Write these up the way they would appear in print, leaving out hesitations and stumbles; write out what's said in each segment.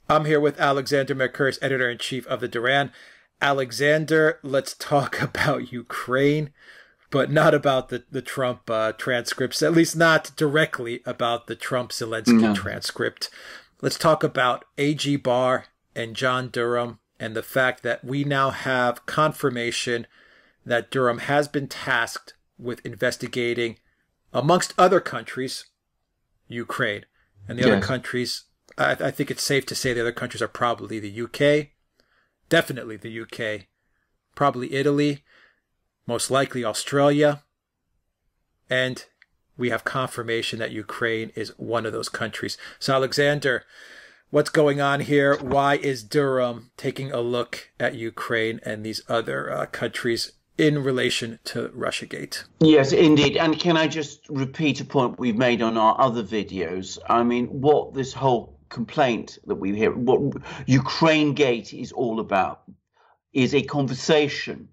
I'm here with Alexander Mercouris, editor-in-chief of the Duran. Alexander, let's talk about Ukraine, but not about the Trump transcripts, at least not directly about the Trump-Zelensky transcript. Let's talk about A.G. Barr and John Durham and the fact that we now have confirmation that Durham has been tasked with investigating, amongst other countries, Ukraine. And the other countries, I think it's safe to say the other countries are probably the UK, definitely the UK, probably Italy, most likely Australia, and we have confirmation that Ukraine is one of those countries. So Alexander, what's going on here? Why is Durham taking a look at Ukraine and these other countries in relation to Russiagate? Yes, indeed. And can I just repeat a point we've made on our other videos? I mean, what this whole complaint that we hear, what Ukrainegate is all about, is a conversation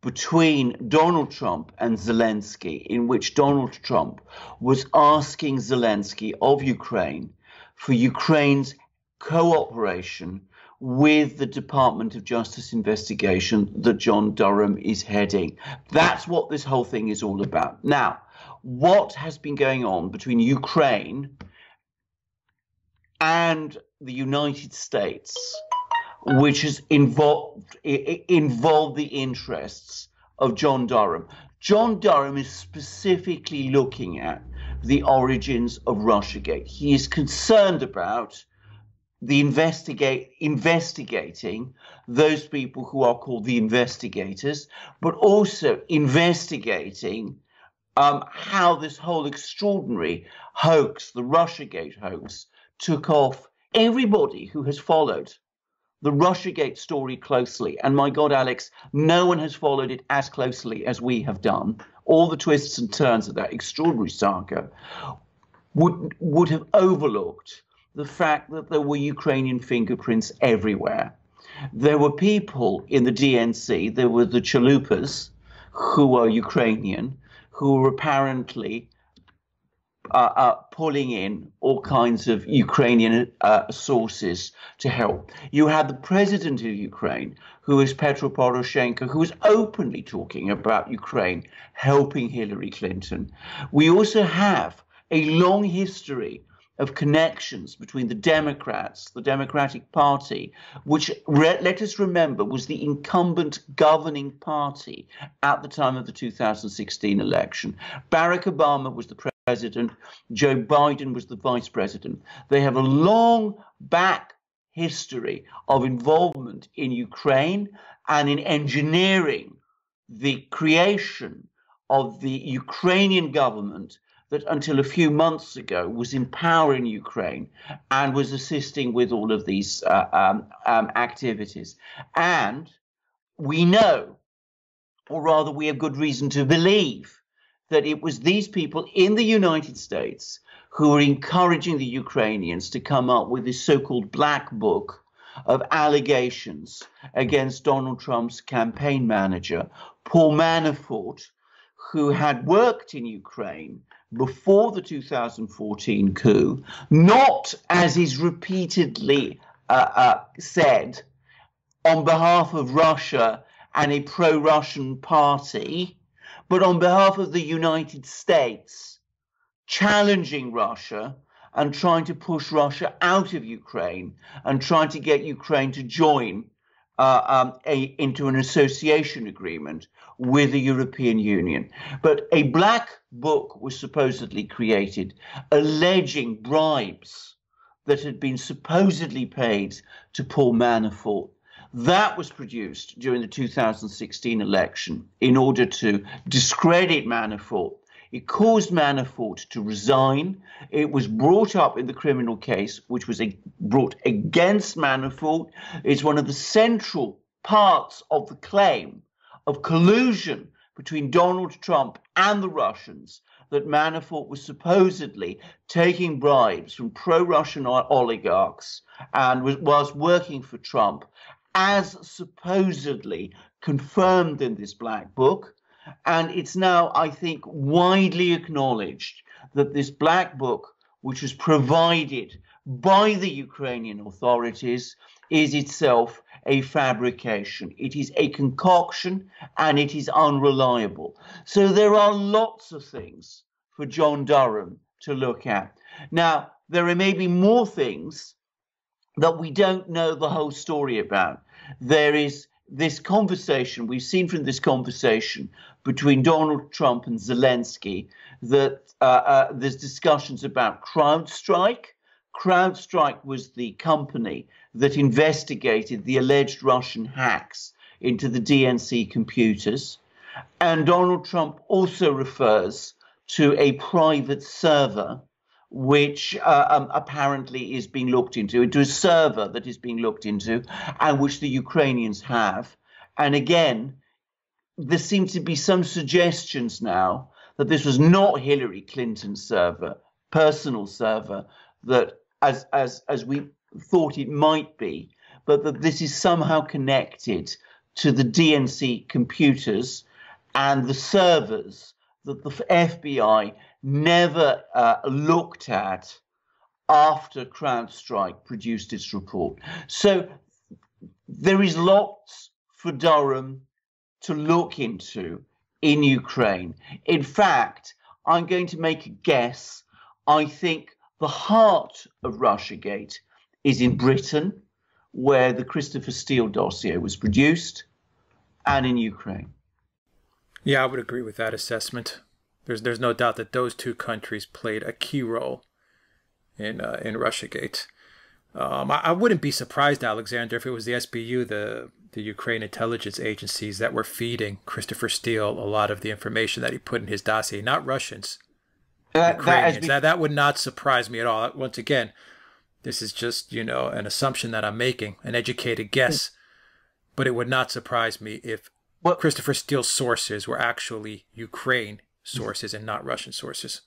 between Donald Trump and Zelensky, in which Donald Trump was asking Zelensky of Ukraine for Ukraine's cooperation with the Department of Justice investigation that John Durham is heading. That's what this whole thing is all about. Now, what has been going on between Ukraine and the United States, which has involved the interests of John Durham? John Durham is specifically looking at the origins of Russiagate. He is concerned about the investigating those people who are called the investigators, but also investigating how this whole extraordinary hoax, the Russiagate hoax, took off. Everybody who has followed the Russiagate story closely, and my God, Alex, no one has followed it as closely as we have done, all the twists and turns of that extraordinary saga, would have overlooked the fact that there were Ukrainian fingerprints everywhere. There were people in the DNC, there were the chalupas, who are Ukrainian, who were apparently pulling in all kinds of Ukrainian sources to help. You had the president of Ukraine, who is Petro Poroshenko, who was openly talking about Ukraine helping Hillary Clinton. We also have a long history of connections between the Democrats, the Democratic Party, which, let us remember, was the incumbent governing party at the time of the 2016 election. Barack Obama was the president, Joe Biden was the vice president. They have a long back history of involvement in Ukraine and in engineering the creation of the Ukrainian government that until a few months ago was empowering Ukraine and was assisting with all of these activities. And we know, or rather we have good reason to believe, that it was these people in the United States who were encouraging the Ukrainians to come up with this so-called black book of allegations against Donald Trump's campaign manager, Paul Manafort, who had worked in Ukraine before the 2014 coup, not, as is repeatedly said, on behalf of Russia and a pro-Russian party, but on behalf of the United States, challenging Russia and trying to push Russia out of Ukraine and trying to get Ukraine to join into an association agreement with the European Union. But a black book was supposedly created alleging bribes that had been supposedly paid to Paul Manafort. That was produced during the 2016 election in order to discredit Manafort. It caused Manafort to resign. It was brought up in the criminal case, which was brought against Manafort. It's one of the central parts of the claim of collusion between Donald Trump and the Russians, that Manafort was supposedly taking bribes from pro-Russian oligarchs and was working for Trump, as supposedly confirmed in this black book. And it's now, I think, widely acknowledged that this black book, which was provided by the Ukrainian authorities is itself a fabrication. It is a concoction and it is unreliable. So there are lots of things for John Durham to look at. Now, there are maybe more things that we don't know the whole story about. There is this conversation, we've seen from this conversation between Donald Trump and Zelensky that there's discussions about CrowdStrike. CrowdStrike was the company that investigated the alleged Russian hacks into the DNC computers. And Donald Trump also refers to a private server which apparently is being looked into a server that is being looked into and which the Ukrainians have. And again, there seems to be some suggestions now that this was not Hillary Clinton's server, personal server, that as we thought it might be, but that this is somehow connected to the DNC computers and the servers that the FBI never looked at after CrowdStrike produced its report. So there is lots for Durham to look into in Ukraine. In fact, I'm going to make a guess. I think the heart of Russiagate is in Britain, where the Christopher Steele dossier was produced, and in Ukraine. Yeah, I would agree with that assessment. There's no doubt that those two countries played a key role in Russiagate. I wouldn't be surprised, Alexander, if it was the SBU, the Ukraine intelligence agencies, that were feeding Christopher Steele a lot of the information that he put in his dossier, not Russians. Ukrainians. That would not surprise me at all. Once again, this is just, an assumption that I'm making, an educated guess. But it would not surprise me if Christopher Steele's sources were actually Ukraine sources and not Russian sources.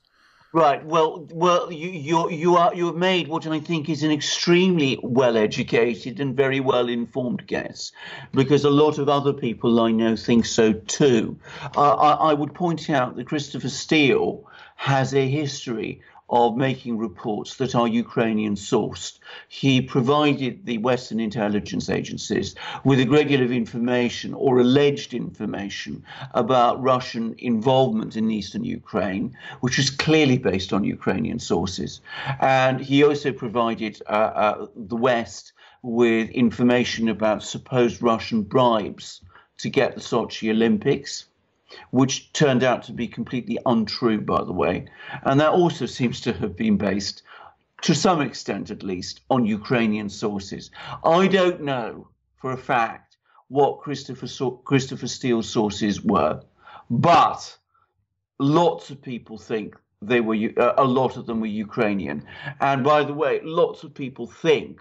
Right. Well, you have made what I think is an extremely well-educated and very well-informed guess, because a lot of other people I know think so too. I would point out that Christopher Steele has a history of making reports that are Ukrainian sourced. He provided the Western intelligence agencies with a great deal of information or alleged information about Russian involvement in eastern Ukraine, which was clearly based on Ukrainian sources. And he also provided the West with information about supposed Russian bribes to get the Sochi Olympics, which turned out to be completely untrue, by the way. And that also seems to have been based, to some extent at least, on Ukrainian sources. I don't know for a fact what Christopher Steele's sources were, but lots of people think they were, a lot of them were Ukrainian. And by the way, lots of people think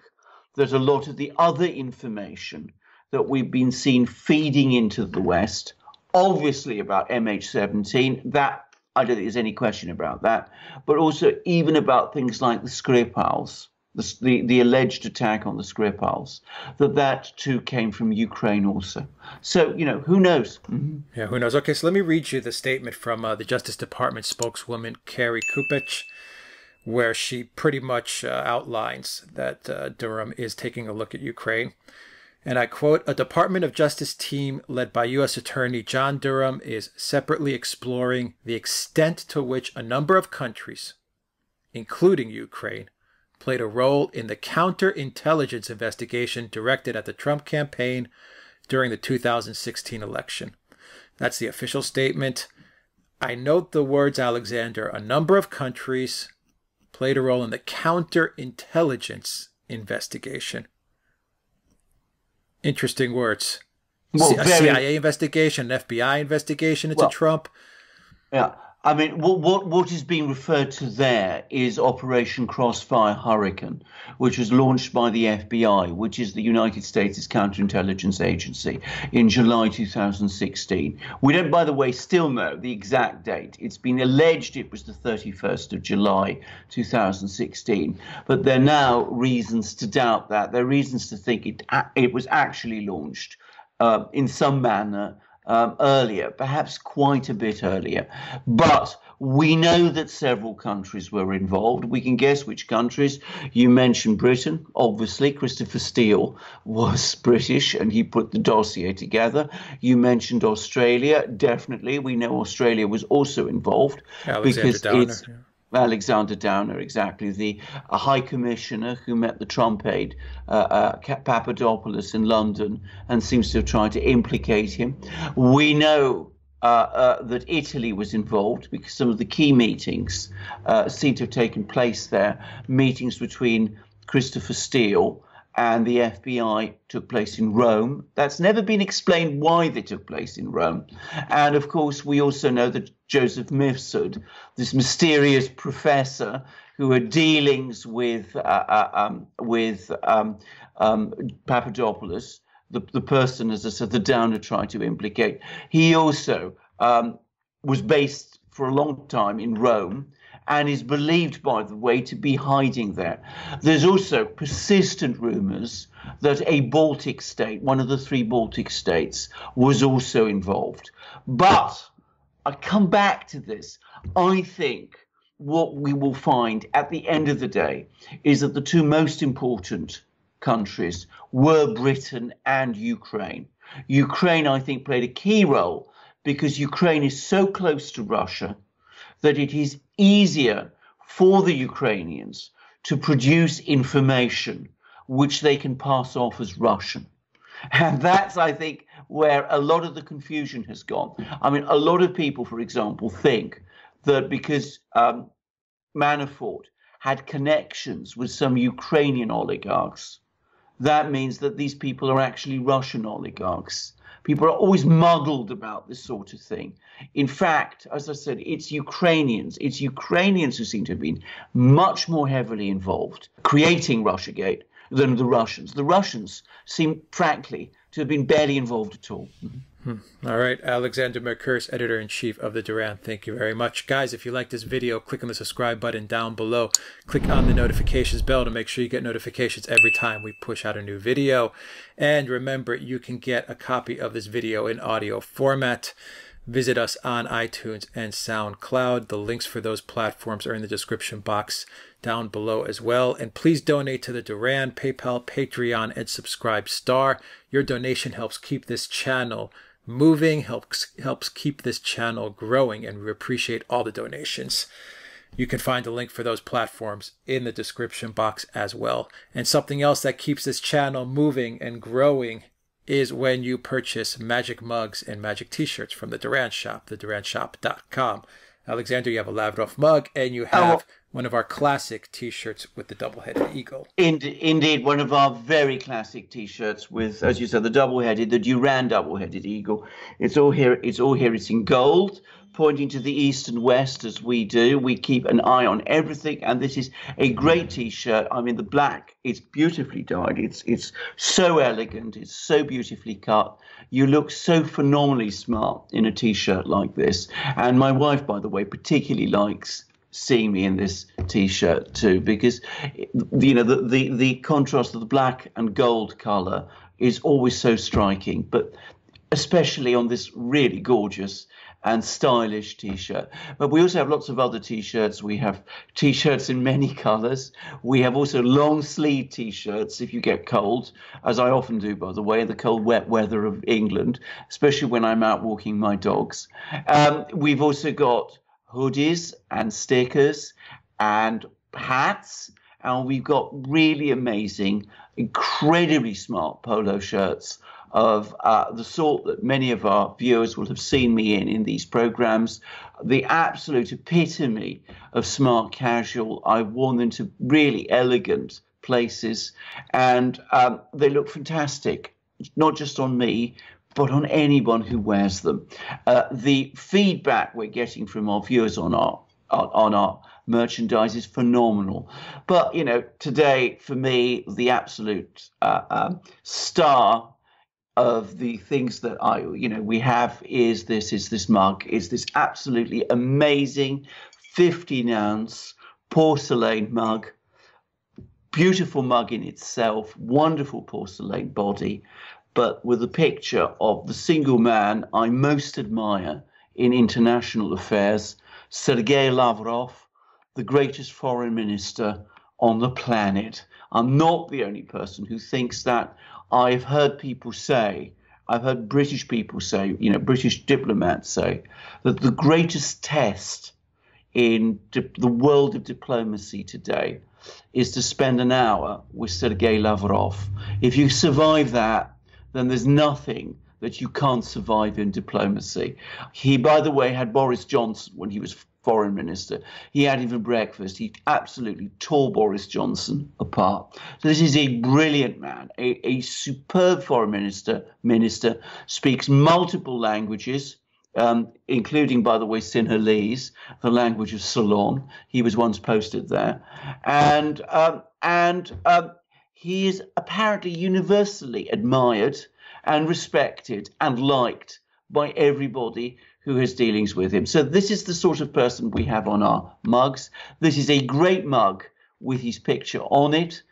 that a lot of the other information that we've been seen feeding into the West, obviously about MH17, that I don't think there's any question about that, but also even about things like the Skripals, the alleged attack on the Skripals, that too came from Ukraine also. So, who knows? Mm-hmm. Yeah, who knows? Okay, so let me read you the statement from the Justice Department spokeswoman, Carrie Kupich, where she pretty much outlines that Durham is taking a look at Ukraine. And I quote, "A Department of Justice team led by U.S. Attorney John Durham is separately exploring the extent to which a number of countries, including Ukraine, played a role in the counterintelligence investigation directed at the Trump campaign during the 2016 election." That's the official statement. I note the words, Alexander, a number of countries played a role in the counterintelligence investigation. Interesting words. Well, a CIA investigation, an FBI investigation into Trump. Yeah. I mean, what is being referred to there is Operation Crossfire Hurricane, which was launched by the FBI, which is the United States counterintelligence agency, in July 2016. We don't, by the way, still know the exact date. It's been alleged it was the 31st of July 2016, but there are now reasons to doubt that. There are reasons to think it was actually launched in some manner earlier, perhaps quite a bit earlier. But we know that several countries were involved. We can guess which countries. You mentioned Britain. Obviously, Christopher Steele was British and he put the dossier together. You mentioned Australia. Definitely, we know Australia was also involved. Alexander Downer. Alexander Downer, exactly, the High Commissioner who met the Trump aide, Papadopoulos, in London and seems to have tried to implicate him. We know that Italy was involved because some of the key meetings seem to have taken place there. Meetings between Christopher Steele and the FBI took place in Rome. That's never been explained why they took place in Rome. And of course, we also know that Joseph Mifsud, this mysterious professor who had dealings with Papadopoulos, the person, as I said, the Downer tried to implicate, he also was based for a long time in Rome and is believed, by the way, to be hiding there. There's also persistent rumors that a Baltic state, one of the 3 Baltic states, was also involved. But I come back to this. I think what we will find at the end of the day is that the 2 most important countries were Britain and Ukraine. Ukraine, I think, played a key role because Ukraine is so close to Russia that it is easier for the Ukrainians to produce information which they can pass off as Russian. And that's, I think, where a lot of the confusion has gone. I mean, a lot of people, for example, think that because Manafort had connections with some Ukrainian oligarchs, that means that these people are actually Russian oligarchs. People are always muddled about this sort of thing. In fact, as I said, it's Ukrainians who seem to have been much more heavily involved creating Russiagate than the Russians. The Russians seem, frankly, to have been barely involved at all. All right, Alexander Mercouris, Editor-in-Chief of the Duran, thank you very much. Guys, if you like this video, click on the subscribe button down below. Click on the notifications bell to make sure you get notifications every time we push out a new video. And remember, you can get a copy of this video in audio format. Visit us on iTunes and Soundcloud. The links for those platforms are in the description box down below as well. And please donate to the Duran, PayPal, Patreon, and Subscribe Star. Your donation helps keep this channel moving, helps keep this channel growing, and we appreciate all the donations. You can find the link for those platforms in the description box as well. And something else that keeps this channel moving and growing is when you purchase magic mugs and magic t-shirts from the Duran shop, theduranshop.com. Alexander, you have a Lavrov mug, and you have one of our classic t-shirts with the double-headed eagle. Indeed, one of our very classic t-shirts with, as you said, the Duran double-headed eagle. It's all here. It's in gold, pointing to the east and west as we do. We keep an eye on everything, and this is a great t-shirt. I mean, the black, it's beautifully dyed. It's so elegant. It's so beautifully cut. You look so phenomenally smart in a t-shirt like this. And my wife, by the way, particularly likes seeing me in this t-shirt too, because you know the contrast of the black and gold color is always so striking, but especially on this really gorgeous and stylish t-shirt. But we also have lots of other t-shirts. We have t-shirts in many colors. We have also long sleeve t-shirts if you get cold, as I often do, by the way, in the cold, wet weather of England, especially when I'm out walking my dogs. We've also got hoodies and stickers and hats, and we've got really amazing, incredibly smart polo shirts of the sort that many of our viewers will have seen me in these programs, the absolute epitome of smart casual. I've worn them to really elegant places, and they look fantastic, not just on me, but on anyone who wears them. The feedback we're getting from our viewers on our merchandise is phenomenal. But, you know, today, for me, the absolute star of the things that we have is this mug, is this absolutely amazing 15-ounce porcelain mug. Beautiful mug in itself, wonderful porcelain body, but with a picture of the single man I most admire in international affairs, Sergei Lavrov, the greatest foreign minister on the planet. I'm not the only person who thinks that. I've heard people say, I've heard British people say, British diplomats say, that the greatest test in the world of diplomacy today is to spend an hour with Sergei Lavrov. If you survive that, then there's nothing that you can't survive in diplomacy. He, by the way, had Boris Johnson when he was foreign minister. He had him for breakfast. He absolutely tore Boris Johnson apart. So this is a brilliant man, a superb foreign minister, speaks multiple languages, including, by the way, Sinhalese, the language of Ceylon. He was once posted there. And he is apparently universally admired and respected and liked by everybody who has dealings with him. So this is the sort of person we have on our mugs. This is a great mug with his picture on it.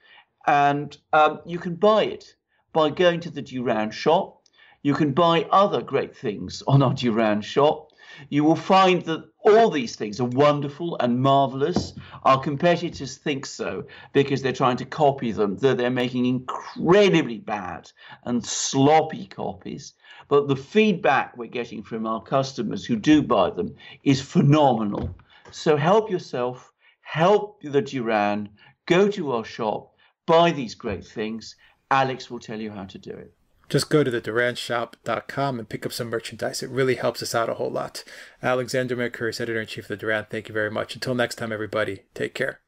And you can buy it by going to the Duran shop. You can buy other great things on our Duran shop. You will find that all these things are wonderful and marvelous. Our competitors think so because they're trying to copy them, though they're making incredibly bad and sloppy copies. But the feedback we're getting from our customers who do buy them is phenomenal. So help yourself, help the Duran, go to our shop, buy these great things. Alex will tell you how to do it. Just go to the duranshop.com and pick up some merchandise. It really helps us out a whole lot. Alexander Mercouris, Editor-in-Chief of the Duran, thank you very much. Until next time, everybody, take care.